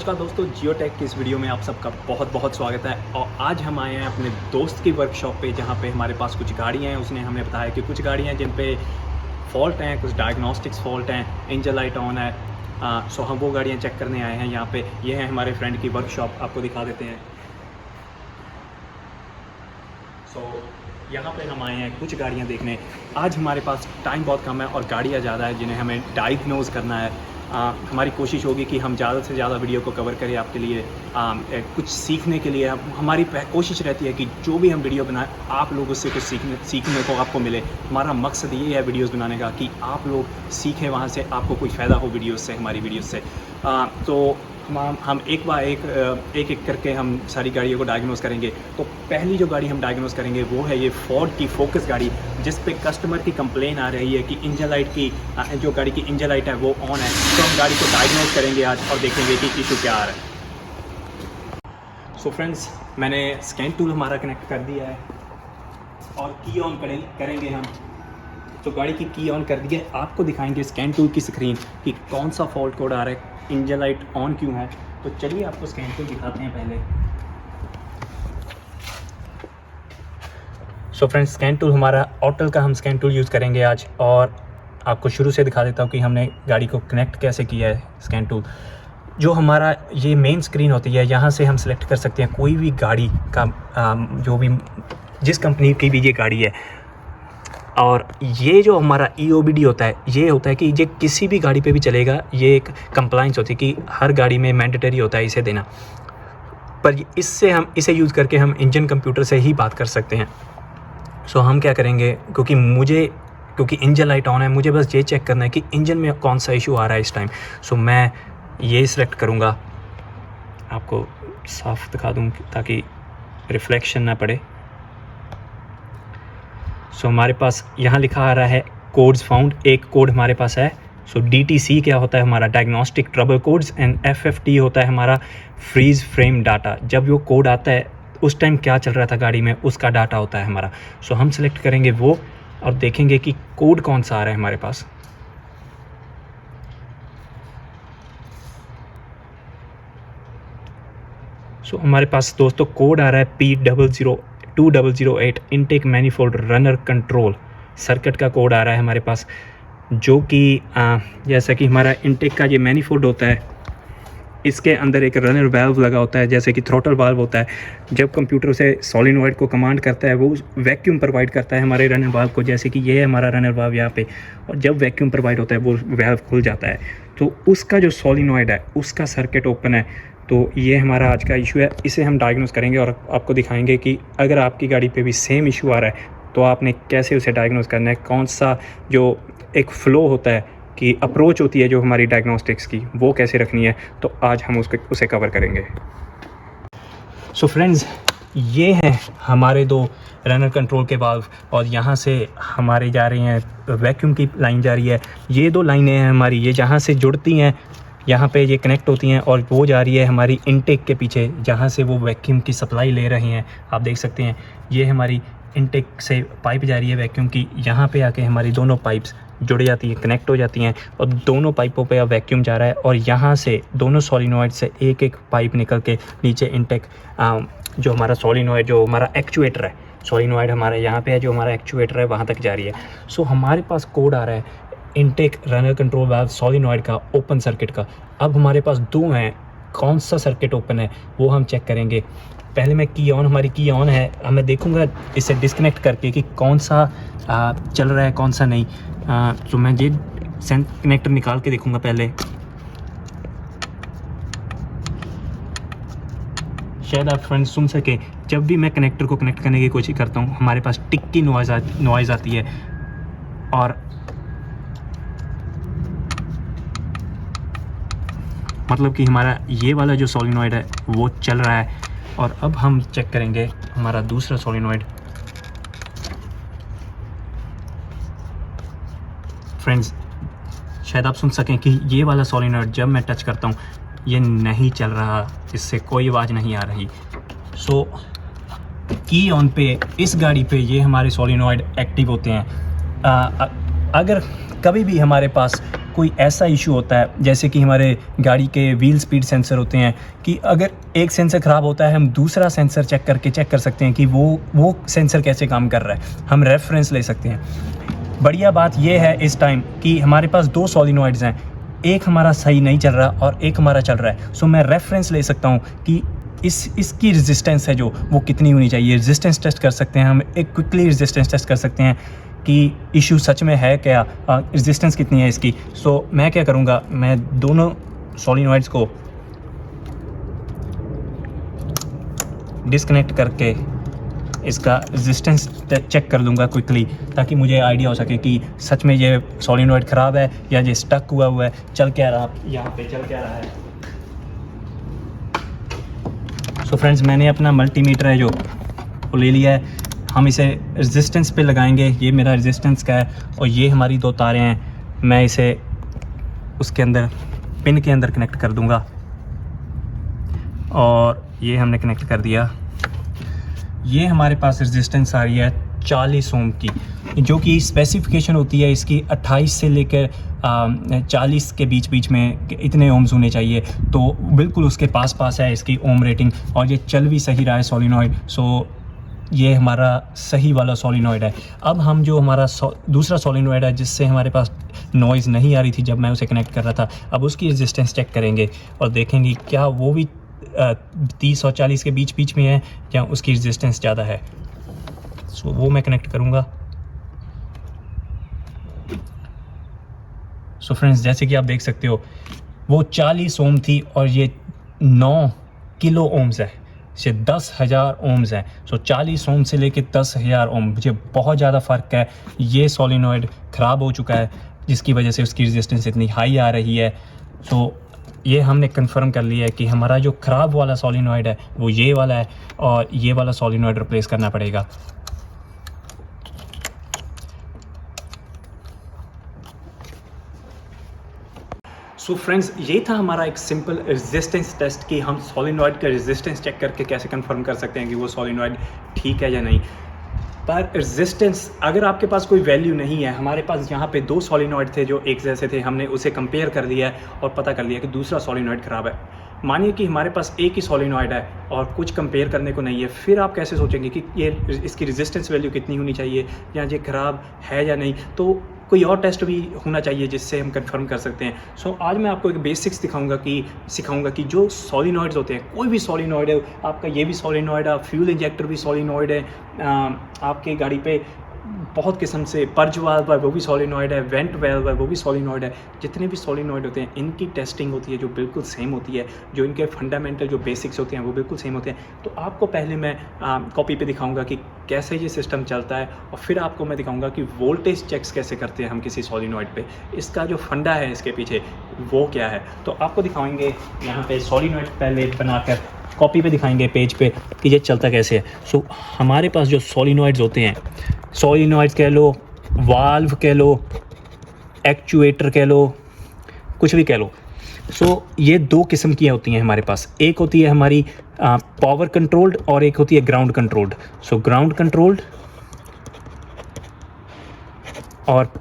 नमस्कार दोस्तों, जियोटेक की इस वीडियो में आप सबका बहुत बहुत स्वागत है। और आज हम आए हैं अपने दोस्त की वर्कशॉप पे, जहाँ पे हमारे पास कुछ गाड़ियाँ हैं। उसने हमें बताया कि कुछ गाड़ियाँ जिन पे फॉल्ट हैं, कुछ डायग्नोस्टिक्स फॉल्ट हैं, इंजन लाइट ऑन है। सो हम वो गाड़ियाँ चेक करने आए हैं यहाँ पे। ये है हमारे फ्रेंड की वर्कशॉप, आपको दिखा देते हैं। यहाँ पे हम आए हैं कुछ गाड़ियाँ देखने। आज हमारे पास टाइम बहुत कम है और गाड़ियाँ ज़्यादा है जिन्हें हमें डायग्नोज करना है। हमारी कोशिश होगी कि हम ज़्यादा से ज़्यादा वीडियो को कवर करें आपके लिए, कुछ सीखने के लिए। हमारी कोशिश रहती है कि जो भी हम वीडियो बनाएं आप लोग उससे कुछ सीखने को आपको मिले। हमारा मकसद ये है वीडियोस बनाने का कि आप लोग सीखें, वहाँ से आपको कोई फ़ायदा हो वीडियोस से, हमारी वीडियोस से। तो हम एक बार एक करके हम सारी गाड़ियों को डायग्नोस करेंगे। तो पहली जो गाड़ी हम डायग्नोस करेंगे वो है ये फोर्ड की फोकस गाड़ी, जिस पे कस्टमर की कंप्लेन आ रही है कि इंजन लाइट की जो गाड़ी की इंजन लाइट है वो ऑन है। तो हम गाड़ी को डायग्नोस करेंगे आज और देखेंगे कि इशू क्या आ रहा है। सो फ्रेंड्स, मैंने स्कैन टूल हमारा कनेक्ट कर दिया है और की ऑन करेंगे हम। तो गाड़ी की ऑन कर दी है। आपको दिखाएंगे स्कैन टूल की स्क्रीन कि कौन सा फॉल्ट कोड आ रहा है, इंजन लाइट ऑन क्यों है। तो चलिए आपको स्कैन टूल दिखाते हैं पहले। सो फ्रेंड्स, स्कैन टूल हमारा ऑटल का हम स्कैन टूल यूज़ करेंगे आज। और आपको शुरू से दिखा देता हूँ कि हमने गाड़ी को कनेक्ट कैसे किया है। स्कैन टूल जो हमारा ये मेन स्क्रीन होती है, यहाँ से हम सिलेक्ट कर सकते हैं कोई भी गाड़ी का, जो भी जिस कंपनी की भी ये गाड़ी है। और ये जो हमारा EOBD होता है, ये होता है कि ये किसी भी गाड़ी पे भी चलेगा। ये एक कंप्लाइंस होती है कि हर गाड़ी में मैंडेटरी होता है इसे देना। पर इससे हम इसे यूज़ करके हम इंजन कंप्यूटर से ही बात कर सकते हैं। सो हम क्या करेंगे, क्योंकि इंजन लाइट ऑन है, मुझे बस ये चेक करना है कि इंजन में कौन सा इशू आ रहा है इस टाइम। सो मैं ये सिलेक्ट करूँगा, आपको साफ दिखा दूँ ताकि रिफ्लेक्शन ना पड़े। सो हमारे पास यहाँ लिखा आ रहा है कोड्स फाउंड, एक कोड हमारे पास है। सो DTC क्या होता है हमारा, diagnostic trouble codes, and FFT होता है हमारा फ्रीज फ्रेम डाटा। जब वो कोड आता है उस टाइम क्या चल रहा था गाड़ी में, उसका डाटा होता है हमारा। सो हम सिलेक्ट करेंगे वो और देखेंगे कि कोड कौन सा आ रहा है हमारे पास। सो हमारे पास दोस्तों कोड आ रहा है P002008 intake manifold runner control circuit का कोड आ रहा है हमारे पास। जो कि जैसा कि हमारा इनटेक का ये मैनिफोल्ड होता है, इसके अंदर एक रनर वाल्व लगा होता है, जैसे कि थ्रॉटल वाल्व होता है। जब कंप्यूटर से सोलिनॉइड को कमांड करता है, वो वैक्यूम प्रोवाइड करता है हमारे रनर वाल्व को। जैसे कि ये है हमारा रनर वाल्व यहाँ पे, और जब वैक्यूम प्रोवाइड होता है वो वाल्व खुल जाता है। तो उसका जो सोलिनॉइड है उसका सर्किट ओपन है। तो ये हमारा आज का इशू है, इसे हम डायग्नोस करेंगे और आपको दिखाएंगे कि अगर आपकी गाड़ी पे भी सेम इशू आ रहा है तो आपने कैसे उसे डायग्नोस करना है। कौन सा जो एक फ़्लो होता है कि अप्रोच होती है जो हमारी डायग्नोस्टिक्स की, वो कैसे रखनी है। तो आज हम उसे कवर करेंगे। सो फ्रेंड्स, ये हैं हमारे दो रनर कंट्रोल के वाल्व, और यहाँ से हमारे जा रही हैं वैक्यूम की लाइन जा रही है। ये दो लाइनें हैं हमारी, ये जहाँ से जुड़ती हैं यहाँ पे ये कनेक्ट होती हैं, और वो जा रही है हमारी इनटेक के पीछे, जहाँ से वो वैक्यूम की सप्लाई ले रहे हैं। आप देख सकते हैं ये हमारी इनटेक से पाइप जा रही है वैक्यूम की, यहाँ पे आके हमारी दोनों पाइप्स जुड़ जाती हैं, कनेक्ट हो जाती हैं, और दोनों पाइपों पे अब वैक्यूम जा रहा है। और यहाँ से दोनों सोलिनॉइड से एक एक पाइप निकल के नीचे इनटेक, जो हमारा सोलिनॉइड, जो हमारा एक्चुएटर है, सोलिनॉइड हमारा यहाँ पे है, जो हमारा एक्चुएटर है वहाँ तक जा रही है। सो हमारे पास कोड आ रहा है intake runner control valve solenoid का, ओपन सर्किट का। अब हमारे पास दो हैं, कौन सा सर्किट ओपन है वो हम चेक करेंगे। पहले मैं हमारी की ऑन है, मैं देखूंगा इसे डिस्कनेक्ट करके कि कौन सा चल रहा है कौन सा नहीं। तो मैं ये कनेक्टर निकाल के देखूंगा पहले, शायद आप फ्रेंड्स सुन सके। जब भी मैं कनेक्टर को कनेक्ट करने की कोशिश करता हूँ हमारे पास टिक की नॉइज़ आती है, और मतलब कि हमारा ये वाला जो सोलिनॉइड है वो चल रहा है। और अब हम चेक करेंगे हमारा दूसरा सोलिनॉइड। फ्रेंड्स, शायद आप सुन सकें कि ये वाला सोलिनॉइड जब मैं टच करता हूँ ये नहीं चल रहा, इससे कोई आवाज़ नहीं आ रही। सो की ऑन पे इस गाड़ी पे ये हमारे सोलिनॉइड एक्टिव होते हैं। अगर कभी भी हमारे पास कोई ऐसा इशू होता है, जैसे कि हमारे गाड़ी के व्हील स्पीड सेंसर होते हैं, कि अगर एक सेंसर ख़राब होता है हम दूसरा सेंसर चेक कर सकते हैं कि वो सेंसर कैसे काम कर रहा है, हम रेफरेंस ले सकते हैं। बढ़िया बात यह है इस टाइम कि हमारे पास 2 सोलिनॉइड्स हैं, एक हमारा सही नहीं चल रहा और एक हमारा चल रहा है। सो मैं रेफरेंस ले सकता हूँ कि इसकी रेजिस्टेंस है जो वो कितनी होनी चाहिए। रेजिस्टेंस टेस्ट कर सकते हैं हम, एक क्विकली रेजिस्टेंस टेस्ट कर सकते हैं कि इशू सच में है क्या, रेजिस्टेंस कितनी है इसकी। सो मैं क्या करूँगा, मैं दोनों सोलिनॉइड्स को डिस्कनेक्ट करके इसका रेजिस्टेंस चेक कर दूंगा क्विकली, ताकि मुझे आइडिया हो सके कि सच में ये सोलिनॉइड ख़राब है या ये स्टक हुआ है, चल क्या रहा यहाँ पे चल क्या रहा है। सो फ्रेंड्स, मैंने अपना मल्टीमीटर है जो वो ले लिया है, हम इसे रेजिस्टेंस पे लगाएंगे। ये मेरा रेजिस्टेंस का है और ये हमारी 2 तारें हैं, मैं इसे उसके अंदर पिन के अंदर कनेक्ट कर दूंगा और ये हमने कनेक्ट कर दिया। ये हमारे पास रेजिस्टेंस आ रही है 40 ओम की, जो कि स्पेसिफिकेशन होती है इसकी 28 से लेकर 40 के बीच में इतने ओम्स होने चाहिए। तो बिल्कुल उसके पास है इसकी ओम रेटिंग, और ये चल भी सही रहा है सोलिनॉइड। सो ये हमारा सही वाला सोलिनॉइड है। अब हम जो हमारा दूसरा सोलिनॉइड है जिससे हमारे पास नॉइज़ नहीं आ रही थी जब मैं उसे कनेक्ट कर रहा था, अब उसकी रेजिस्टेंस चेक करेंगे और देखेंगे क्या वो भी 30 और 40 के बीच में है या उसकी रेजिस्टेंस ज़्यादा है। सो वो मैं कनेक्ट करूँगा। सो फ्रेंड्स, जैसे कि आप देख सकते हो वो 40 ओम थी और ये 9 किलो ओम्स है, ये 10,000 ओम्स है। सो 40 ओम से लेके 10,000 ओम, मुझे बहुत ज़्यादा फ़र्क है। ये सोलिनॉइड ख़राब हो चुका है जिसकी वजह से उसकी रेजिस्टेंस इतनी हाई आ रही है। सो ये हमने कंफर्म कर लिया है कि हमारा जो ख़राब वाला सोलिनॉइड है वो ये वाला है और ये वाला सोलिनॉइड रिप्लेस करना पड़ेगा। सो फ्रेंड्स, ये था हमारा एक सिंपल रेजिस्टेंस टेस्ट कि हम सोलिनॉइड का रेजिस्टेंस चेक करके कैसे कंफर्म कर सकते हैं कि वो सोलिनॉइड ठीक है या नहीं। पर रेजिस्टेंस अगर आपके पास कोई वैल्यू नहीं है, हमारे पास यहाँ पे 2 सोलिनॉइड थे जो एक जैसे थे, हमने उसे कंपेयर कर दिया है और पता कर लिया कि दूसरा सोलिनॉइड ख़राब है। मानिए कि हमारे पास एक ही सोलिनॉइड है और कुछ कंपेयर करने को नहीं है, फिर आप कैसे सोचेंगे कि ये इसकी रेजिस्टेंस वैल्यू कितनी होनी चाहिए या ये ख़राब है या नहीं। तो कोई और टेस्ट भी होना चाहिए जिससे हम कंफर्म कर सकते हैं। सो आज मैं आपको एक बेसिक्स सिखाऊंगा कि जो सोलिनॉइड्स होते हैं, कोई भी सोलिनॉइड है, आपका ये भी सोलिनॉइड है, फ्यूल इंजेक्टर भी सोलिनॉइड है, आपकी गाड़ी पे बहुत किस्म से पर्ज वाल्व है वो भी सोलिनॉइड है, वेंट वाल्व है वो भी सोलिनॉइड है। जितने भी सोलिनॉइड होते हैं इनकी टेस्टिंग होती है जो बिल्कुल सेम होती है, जो इनके फंडामेंटल जो बेसिक्स होते हैं वो बिल्कुल सेम होते हैं। तो आपको पहले मैं कॉपी पे दिखाऊंगा कि कैसे ये सिस्टम चलता है और फिर आपको मैं दिखाऊंगा कि वोल्टेज चेक्स कैसे करते हैं हम किसी सोलिनॉइड पे, इसका जो फंडा है इसके पीछे वो क्या है। तो आपको दिखाएंगे यहाँ पे सोलिनॉइड पहले बनाकर कॉपी पे दिखाएंगे पेज पे कि ये चलता कैसे है। सो हमारे पास जो सोलिनॉइड्स होते हैं, सोलिनॉइड्स कह लो, वाल्व कह लो, एक्चुएटर कह लो, कुछ भी कह लो। सो ये 2 किस्म की होती हैं हमारे पास। एक होती है हमारी पावर कंट्रोल्ड और एक होती है ground controlled. So ground controlled और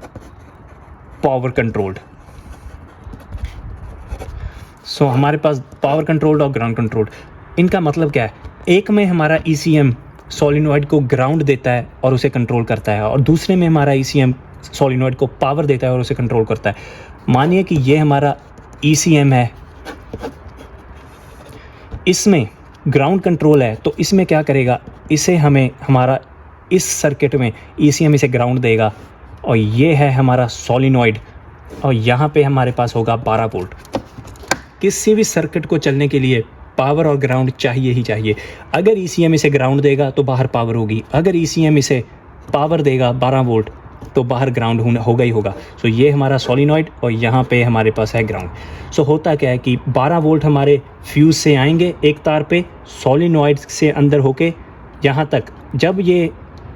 पावर कंट्रोल्ड। सो हमारे पास पावर कंट्रोल्ड और ग्राउंड कंट्रोल्ड, इनका मतलब क्या है? एक में हमारा ECM सोलिनॉइड को ग्राउंड देता है और उसे कंट्रोल करता है, और दूसरे में हमारा ECM सोलिनॉइड को पावर देता है और उसे कंट्रोल करता है। मानिए कि ये हमारा ECM है, इसमें ग्राउंड कंट्रोल है, तो इसमें क्या करेगा, इसे हमें हमारा इस सर्किट में ECM इसे ग्राउंड देगा और ये है हमारा सोलिनॉइड, और यहाँ पे हमारे पास होगा 12 वोल्ट। किसी भी सर्किट को चलने के लिए पावर और ग्राउंड चाहिए ही चाहिए। अगर ECM इसे ग्राउंड देगा तो बाहर पावर होगी, अगर ECM इसे पावर देगा 12 वोल्ट तो बाहर ग्राउंड होगा ही होगा। सो ये हमारा सोलिनॉइड और यहाँ पे हमारे पास है ग्राउंड। सो होता क्या है कि 12 वोल्ट हमारे फ्यूज़ से आएंगे एक तार पे, सोलिनॉइड से अंदर होके यहाँ तक। जब ये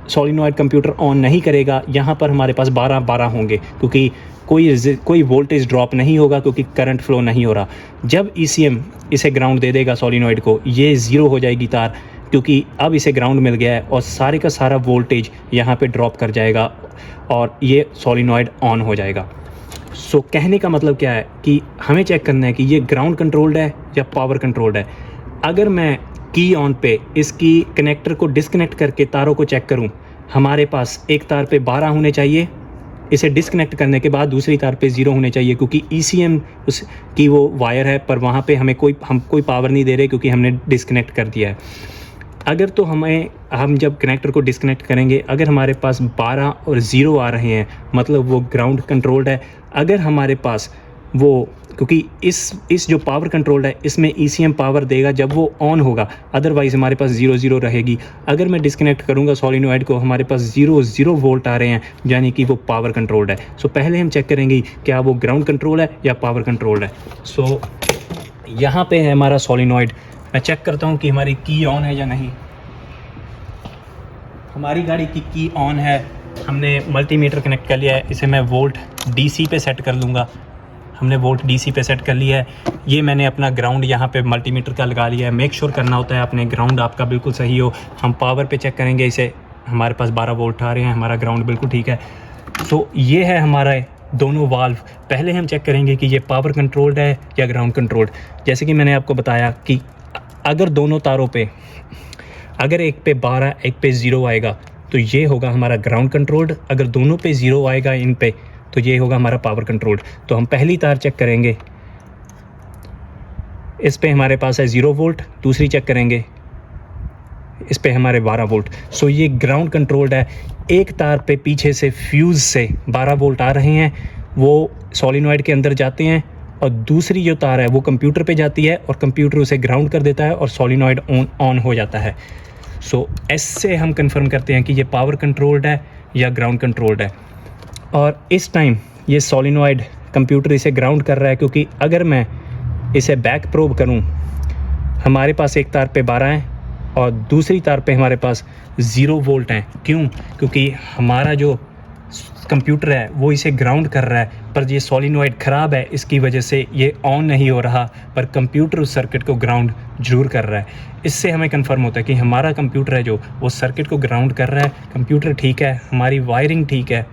सोलिनॉइड कंप्यूटर ऑन नहीं करेगा, यहाँ पर हमारे पास 12 होंगे, क्योंकि कोई वोल्टेज ड्रॉप नहीं होगा, क्योंकि करंट फ्लो नहीं हो रहा। जब ECM इसे ग्राउंड दे देगा सोलिनॉइड को, ये 0 हो जाएगी तार, क्योंकि अब इसे ग्राउंड मिल गया है, और सारे का सारा वोल्टेज यहाँ पे ड्रॉप कर जाएगा और ये सोलिनॉइड ऑन हो जाएगा। सो कहने का मतलब क्या है कि हमें चेक करना है कि ये ग्राउंड कंट्रोल्ड है या पावर कंट्रोल्ड है। अगर मैं की ऑन पे इसकी कनेक्टर को डिस्कनेक्ट करके तारों को चेक करूं, हमारे पास एक तार पे 12 होने चाहिए, इसे डिस्कनेक्ट करने के बाद दूसरी तार पे 0 होने चाहिए, क्योंकि ECM उस की वो वायर है, पर वहाँ पे हम कोई पावर नहीं दे रहे क्योंकि हमने डिस्कनेक्ट कर दिया है। अगर तो हम जब कनेक्टर को डिस्कनेक्ट करेंगे, अगर हमारे पास 12 और 0 आ रहे हैं, मतलब वो ग्राउंड कंट्रोल्ड है। अगर हमारे पास वो, क्योंकि इस जो पावर कंट्रोल्ड है इसमें ECM पावर देगा जब वो ऑन होगा, अदरवाइज़ हमारे पास 0 रहेगी। अगर मैं डिस्कनेक्ट करूँगा सोलिनॉइड को, हमारे पास 0 वोल्ट आ रहे हैं, यानी कि वो पावर कंट्रोल्ड है। सो पहले हम चेक करेंगे क्या वो ग्राउंड कंट्रोल है या पावर कंट्रोल्ड है। सो यहाँ पे है हमारा सोलिनॉइड। मैं चेक करता हूँ कि हमारी की ऑन है या नहीं। हमारी गाड़ी की ऑन है, हमने मल्टीमीटर कनेक्ट कर लिया है। इसे मैं वोल्ट DC पे सेट कर लूँगा। हमने वोल्ट DC पे सेट कर लिया है। ये मैंने अपना ग्राउंड यहाँ पे मल्टीमीटर का लगा लिया है। मेक श्योर करना होता है अपने ग्राउंड आपका बिल्कुल सही हो। हम पावर पे चेक करेंगे, इसे हमारे पास 12 वोल्ट आ रहे हैं, हमारा ग्राउंड बिल्कुल ठीक है। तो ये है हमारा दोनों वाल्व। पहले हम चेक करेंगे कि ये पावर कंट्रोल्ड है या ग्राउंड कंट्रोल्ड। जैसे कि मैंने आपको बताया कि अगर दोनों तारों पे, अगर एक पे 12 एक पे 0 आएगा तो ये होगा हमारा ग्राउंड कंट्रोल्ड। अगर दोनों पे 0 आएगा इन पे तो ये होगा हमारा पावर कंट्रोल्ड। तो हम पहली तार चेक करेंगे, इस पे हमारे पास है 0 वोल्ट। दूसरी चेक करेंगे, इस पे हमारे 12 वोल्ट। सो ये ग्राउंड कंट्रोल्ड है। एक तार पे पीछे से फ्यूज़ से 12 वोल्ट आ रहे हैं, वो सोलिनॉइड के अंदर जाते हैं, और दूसरी जो तार है वो कंप्यूटर पे जाती है और कंप्यूटर उसे ग्राउंड कर देता है और सोलिनॉइड ऑन हो जाता है। सो ऐसे हम कंफर्म करते हैं कि ये पावर कंट्रोल्ड है या ग्राउंड कंट्रोल्ड है। और इस टाइम ये सोलिनॉइड कंप्यूटर इसे ग्राउंड कर रहा है, क्योंकि अगर मैं इसे बैक प्रोब करूं, हमारे पास एक तार पे 12 है और दूसरी तार पे हमारे पास 0 वोल्ट हैं। क्यों? क्योंकि हमारा जो कंप्यूटर है वो इसे ग्राउंड कर रहा है, पर ये सोलिनॉइड ख़राब है, इसकी वजह से ये ऑन नहीं हो रहा, पर कंप्यूटर उस सर्किट को ग्राउंड ज़रूर कर रहा है। इससे हमें कंफर्म होता है कि हमारा कंप्यूटर है जो वो सर्किट को ग्राउंड कर रहा है, कंप्यूटर ठीक है, हमारी वायरिंग ठीक है,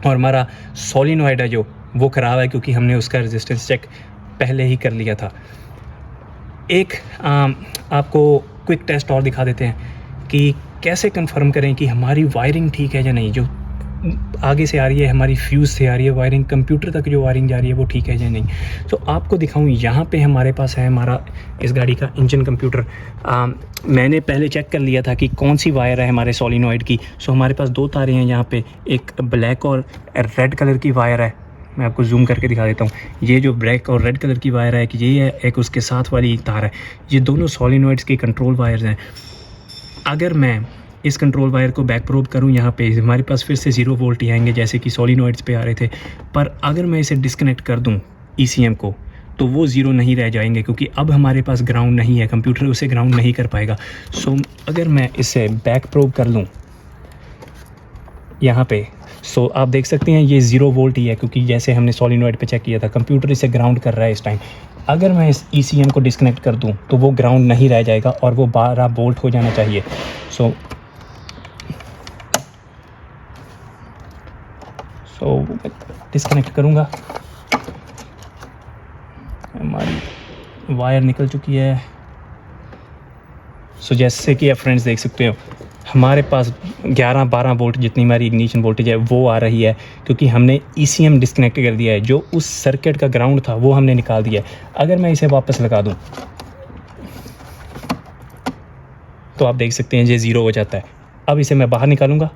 और हमारा सोलिनॉइड है जो वो ख़राब है, क्योंकि हमने उसका रेजिस्टेंस चेक पहले ही कर लिया था। एक आपको क्विक टेस्ट और दिखा देते हैं कि कैसे कंफर्म करें कि हमारी वायरिंग ठीक है या नहीं। जो आगे से आ रही है, हमारी फ्यूज़ से आ रही है वायरिंग, कंप्यूटर तक जो वायरिंग जा रही है वो ठीक है या नहीं। तो आपको दिखाऊं, यहाँ पे हमारे पास है हमारा इस गाड़ी का इंजन कंप्यूटर। मैंने पहले चेक कर लिया था कि कौन सी वायर है हमारे सोलिनॉइड की। सो हमारे पास 2 तारें हैं यहाँ पे, एक ब्लैक और रेड कलर की वायर है। मैं आपको जूम करके दिखा देता हूँ। ये जो ब्लैक और रेड कलर की वायर है कि ये है, एक उसके साथ वाली तार है। ये दोनों सोलिनॉइड्स की कंट्रोल वायर्स हैं। अगर मैं इस कंट्रोल वायर को बैक प्रोब करूं, यहाँ पे हमारे पास फिर से 0 वोल्ट ही आएंगे जैसे कि सोलिनॉइड्स पे आ रहे थे। पर अगर मैं इसे डिस्कनेक्ट कर दूं ECM को, तो वो 0 नहीं रह जाएंगे, क्योंकि अब हमारे पास ग्राउंड नहीं है, कंप्यूटर उसे ग्राउंड नहीं कर पाएगा। सो अगर मैं इसे बैक प्रोब कर लूँ यहाँ पे, सो आप देख सकते हैं ये 0 वोल्ट ही है, क्योंकि जैसे हमने सोलिनॉइड पे चेक किया था, कंप्यूटर इसे ग्राउंड कर रहा है इस टाइम। अगर मैं इस ECM को डिस्कनेक्ट कर दूं तो वो ग्राउंड नहीं रह जाएगा और वो 12 वोल्ट हो जाना चाहिए। सो डिस्कनेक्ट करूँगा, हमारी वायर निकल चुकी है। सो जैसे कि आप फ्रेंड्स देख सकते हो, हमारे पास 11-12 वोल्ट जितनी हमारी इग्निशन वोल्टेज है वो आ रही है, क्योंकि हमने ECM डिस्कनेक्ट कर दिया है। जो उस सर्किट का ग्राउंड था वो हमने निकाल दिया है। अगर मैं इसे वापस लगा दूं तो आप देख सकते हैं ये 0 हो जाता है। अब इसे मैं बाहर निकालूंगा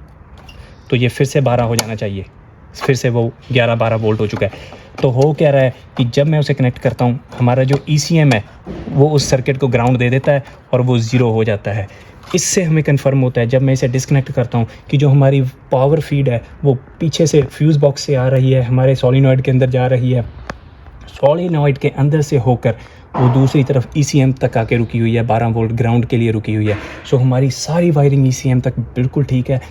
तो ये फिर से 12 हो जाना चाहिए, फिर से वो 11-12 वोल्ट हो चुका है। तो हो क्या रहा है कि जब मैं उसे कनेक्ट करता हूँ, हमारा जो ECM है वो उस सर्किट को ग्राउंड दे देता है और वो 0 हो जाता है। इससे हमें कंफर्म होता है जब मैं इसे डिस्कनेक्ट करता हूँ कि जो हमारी पावर फीड है वो पीछे से फ्यूज़ बॉक्स से आ रही है, हमारे सोलिनॉइड के अंदर जा रही है, सोलिनॉइड के अंदर से होकर वो दूसरी तरफ ECM तक आके रुकी हुई है, 12 वोल्ट ग्राउंड के लिए रुकी हुई है। सो हमारी सारी वायरिंग ECM तक बिल्कुल ठीक है,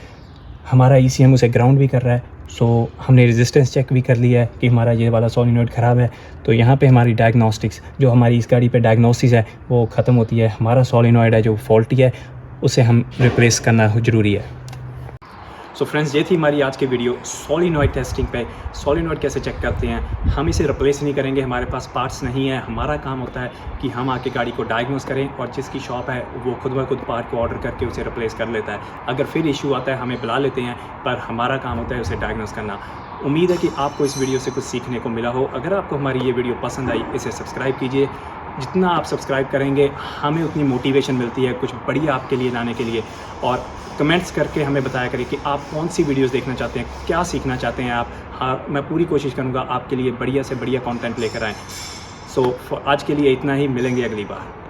हमारा ECM उसे ग्राउंड भी कर रहा है। सो हमने रेजिस्टेंस चेक भी कर लिया है कि हमारा ये वाला सोलिनॉइड ख़राब है। तो यहाँ पे हमारी डायग्नोस्टिक्स, जो हमारी इस गाड़ी पे डायग्नोसिस है वो ख़त्म होती है। हमारा सोलिनॉइड है जो फॉल्टी है उसे हम रिप्लेस करना ज़रूरी है। सो फ्रेंड्स, ये थी हमारी आज की वीडियो सोलिनॉइड टेस्टिंग पे। सोलिनॉइड कैसे चेक करते हैं। हम इसे रिप्लेस नहीं करेंगे, हमारे पास पार्ट्स नहीं है। हमारा काम होता है कि हम आके गाड़ी को डायग्नोस करें और जिसकी शॉप है वो खुद ब खुद पार्ट को ऑर्डर करके उसे रिप्लेस कर लेता है। अगर फिर इशू आता है हमें बुला लेते हैं, पर हमारा काम होता है उसे डायग्नोस करना। उम्मीद है कि आपको इस वीडियो से कुछ सीखने को मिला हो। अगर आपको हमारी ये वीडियो पसंद आई, इसे सब्सक्राइब कीजिए। जितना आप सब्सक्राइब करेंगे हमें उतनी मोटिवेशन मिलती है कुछ बढ़िया आपके लिए लाने के लिए। और कमेंट्स करके हमें बताया करें कि आप कौन सी वीडियोस देखना चाहते हैं, क्या सीखना चाहते हैं आप। हाँ, मैं पूरी कोशिश करूँगा आपके लिए बढ़िया से बढ़िया कंटेंट लेकर आएँ। सो आज के लिए इतना ही, मिलेंगे अगली बार।